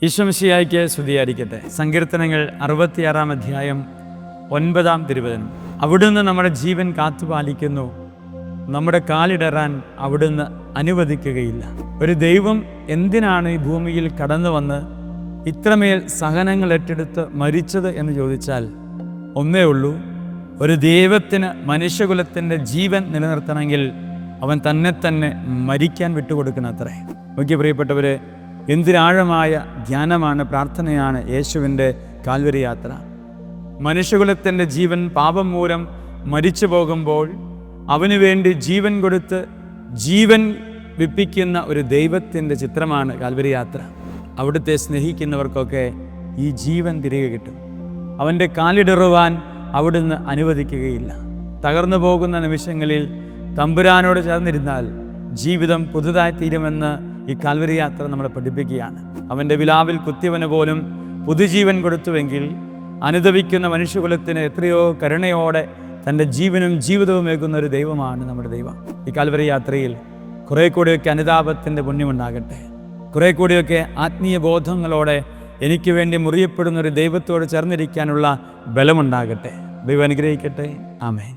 ഈശോമിശിഹായ്ക്ക് സ്തുതിയായിരിക്കട്ടെ. സങ്കീർത്തനങ്ങൾ 66-ാം അധ്യായം 9-ാം തിരുവചനം. അവിടുന്ന് നമ്മുടെ ജീവൻ കാത്തുപാലിക്കുന്നു, നമ്മുടെ കാലിടറാൻ അവിടുന്ന് അനുവദിക്കുകയില്ല. ഒരു ദൈവം എന്തിനാണ് ഈ ഭൂമിയിൽ കടന്നു വന്ന് ഇത്രമേൽ സഹനങ്ങൾ ഏറ്റെടുത്ത് മരിച്ചത് എന്ന് ചോദിച്ചാൽ ഒന്നേ ഉള്ളൂ. ഒരു ദൈവത്തിന് മനുഷ്യകുലത്തിൻ്റെ ജീവൻ നിലനിർത്തണമെങ്കിൽ അവൻ തന്നെ മരിക്കാൻ വിട്ടുകൊടുക്കണത്രേ. നോക്കിയ പ്രിയപ്പെട്ടവരെ, എന്തിനാഴമായ ധ്യാനമാണ്, പ്രാർത്ഥനയാണ് യേശുവിൻ്റെ കാൽവരി യാത്ര. മനുഷ്യകുലത്തിൻ്റെ ജീവൻ പാപം മൂലം മരിച്ചു പോകുമ്പോൾ അവന് വേണ്ടി ജീവൻ കൊടുത്ത് ജീവൻ വിപ്പിക്കുന്ന ഒരു ദൈവത്തിൻ്റെ ചിത്രമാണ് കാൽവരി യാത്ര. അവിടുത്തെ സ്നേഹിക്കുന്നവർക്കൊക്കെ ഈ ജീവൻ തിരികെ കിട്ടും. അവൻ്റെ കാലിടറുവാൻ അവിടുന്ന് അനുവദിക്കുകയില്ല. തകർന്നു പോകുന്ന നിമിഷങ്ങളിൽ തമ്പുരാനോട് ചേർന്നിരുന്നാൽ ജീവിതം പുതുതായി തീരുമെന്ന് ഈ കാൽവരി യാത്ര നമ്മളെ പഠിപ്പിക്കുകയാണ്. അവൻ്റെ വിലാവിൽ കുത്തിയവന് പോലും പുതുജീവൻ കൊടുത്തുവെങ്കിൽ അനുദപിക്കുന്ന മനുഷ്യകുലത്തിന് എത്രയോ കരുണയോടെ തൻ്റെ ജീവനും ജീവിതവുമേകുന്ന ഒരു ദൈവമാണ് നമ്മുടെ ദൈവം. ഈ കാൽവരി യാത്രയിൽ കുറേ കൂടിയൊക്കെ അനുതാപത്തിൻ്റെ പുണ്യമുണ്ടാകട്ടെ. കുറേ കൂടിയൊക്കെ ആത്മീയ ബോധങ്ങളോടെ എനിക്ക് വേണ്ടി മുറിയപ്പെടുന്ന ഒരു ദൈവത്തോട് ചേർന്നിരിക്കാനുള്ള ബലമുണ്ടാകട്ടെ. ദൈവം അനുഗ്രഹിക്കട്ടെ. ആമേൻ.